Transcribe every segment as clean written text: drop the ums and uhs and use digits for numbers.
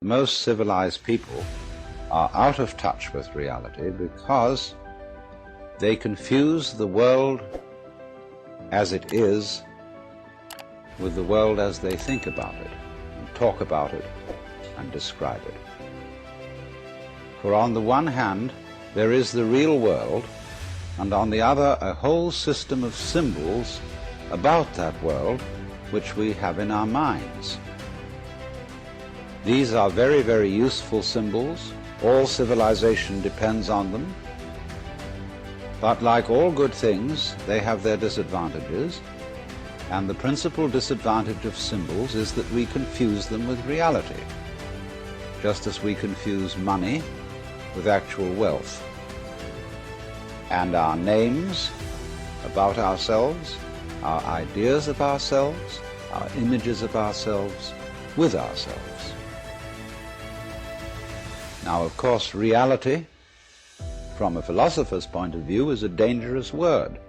most civilized people are out of touch with reality because they confuse the world as it is with the world as they think about it, and talk about it, and describe it. For on the one hand, there is the real world, and on the other, a whole system of symbols about that world which we have in our minds. These are very, very useful symbols. All civilization depends on them. But like all good things, they have their disadvantages, and the principal disadvantage of symbols is that we confuse them with reality, just as we confuse money with actual wealth, and our names about ourselves, our ideas of ourselves, our images of ourselves with ourselves. Now, of course, reality, from a philosopher's point of view, is a dangerous word.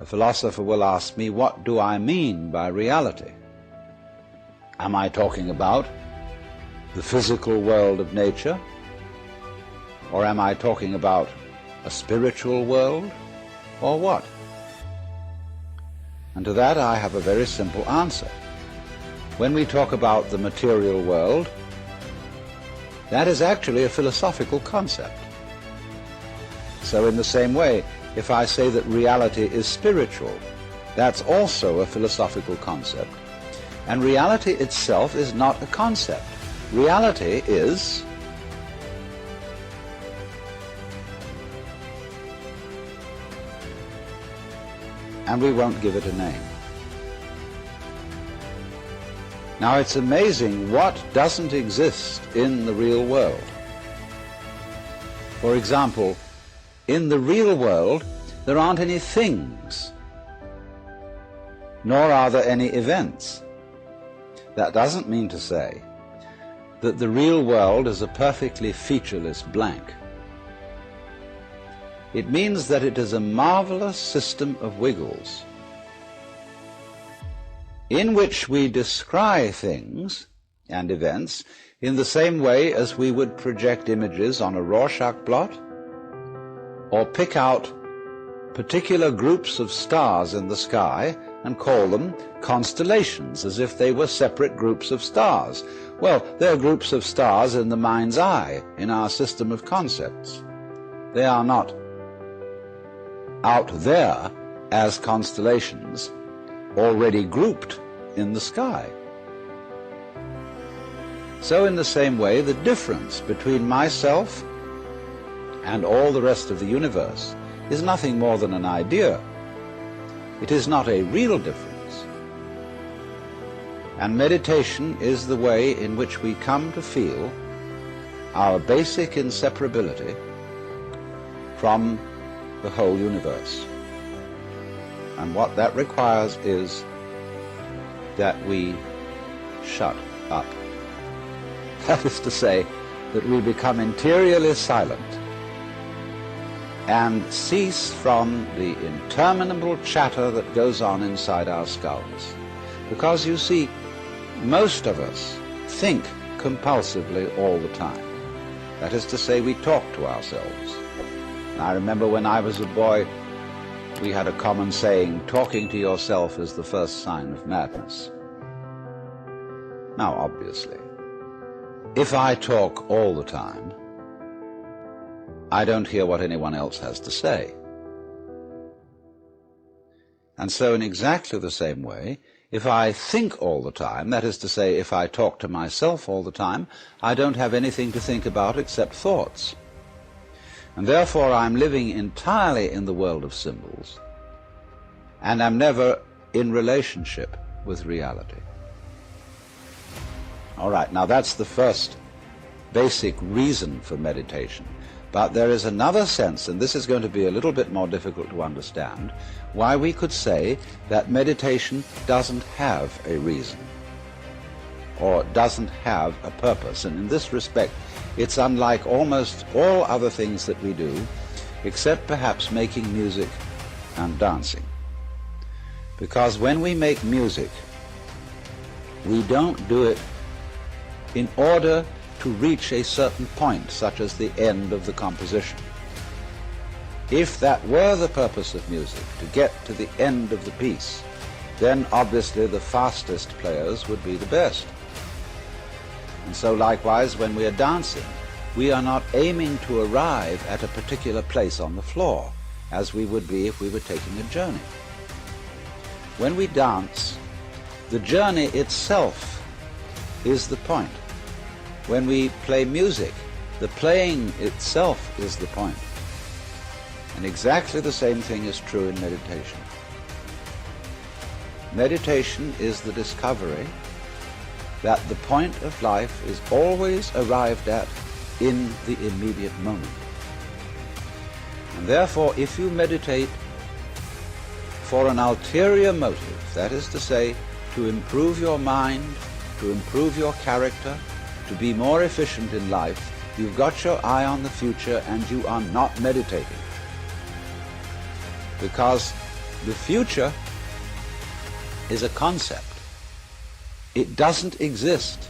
A philosopher will ask me, what do I mean by reality? Am I talking about the physical world of nature? Or am I talking about a spiritual world? Or what? And to that I have a very simple answer. When we talk about the material world, that is actually a philosophical concept. So in the same way, if I say that reality is spiritual, that's also a philosophical concept. And reality itself is not a concept. Reality is and we won't give it a name. Now, it's amazing what doesn't exist in the real world. For example, in the real world, there aren't any things, nor are there any events. That doesn't mean to say that the real world is a perfectly featureless blank. It means that it is a marvelous system of wiggles in which we descry things and events in the same way as we would project images on a Rorschach blot, or pick out particular groups of stars in the sky and call them constellations, as if they were separate groups of stars. Well, they're groups of stars in the mind's eye, in our system of concepts. They are not out there as constellations already grouped in the sky. So in the same way, the difference between myself and all the rest of the universe is nothing more than an idea. It is not a real difference. And meditation is the way in which we come to feel our basic inseparability from the whole universe. And what that requires is that we shut up. That is to say, that we become interiorly silent and cease from the interminable chatter that goes on inside our skulls. Because you see, most of us think compulsively all the time. That is to say, we talk to ourselves. And I remember when I was a boy, we had a common saying, talking to yourself is the first sign of madness. Now, obviously, if I talk all the time, I don't hear what anyone else has to say. And so in exactly the same way, if I think all the time, that is to say, if I talk to myself all the time, I don't have anything to think about except thoughts. And therefore I'm living entirely in the world of symbols, and I'm never in relationship with reality. All right, now that's the first basic reason for meditation. But there is another sense, and this is going to be a little bit more difficult to understand, why we could say that meditation doesn't have a reason, or doesn't have a purpose. And in this respect, it's unlike almost all other things that we do, except perhaps making music and dancing. Because when we make music, we don't do it in order to reach a certain point, such as the end of the composition. If that were the purpose of music, to get to the end of the piece, then obviously the fastest players would be the best. And so likewise, when we are dancing, we are not aiming to arrive at a particular place on the floor, as we would be if we were taking a journey. When we dance, the journey itself is the point. When we play music, the playing itself is the point. And exactly the same thing is true in meditation. Meditation is the discovery that the point of life is always arrived at in the immediate moment. And therefore, if you meditate for an ulterior motive, that is to say, to improve your mind, to improve your character, to be more efficient in life, you've got your eye on the future and you are not meditating. Because the future is a concept. It doesn't exist.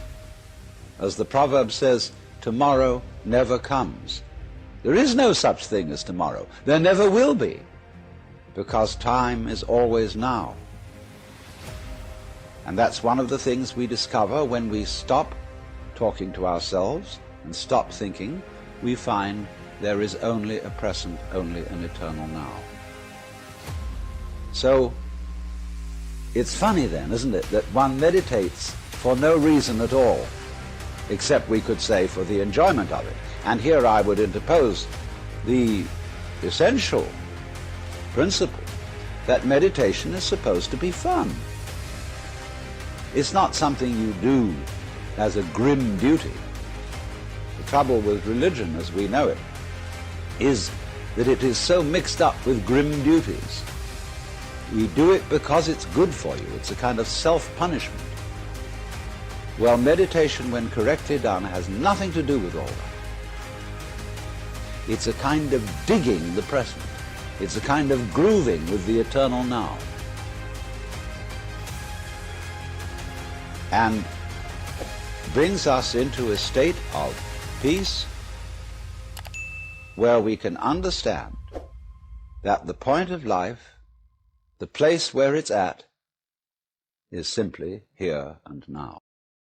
As the proverb says, tomorrow never comes. There is no such thing as tomorrow. There never will be, because time is always now. And that's one of the things we discover when we stop talking to ourselves and stop thinking. We find there is only a present, only an eternal now. So it's funny then, isn't it, that one meditates for no reason at all, except we could say for the enjoyment of it. And here I would interpose the essential principle that meditation is supposed to be fun. It's not something you do as a grim duty. The trouble with religion as we know it is that it is so mixed up with grim duties. We do it because it's good for you. It's a kind of self-punishment. Well, meditation, when correctly done, has nothing to do with all that. It's a kind of digging the present. It's a kind of grooving with the eternal now. And brings us into a state of peace where we can understand that the point of life, the place where it's at, is simply here and now.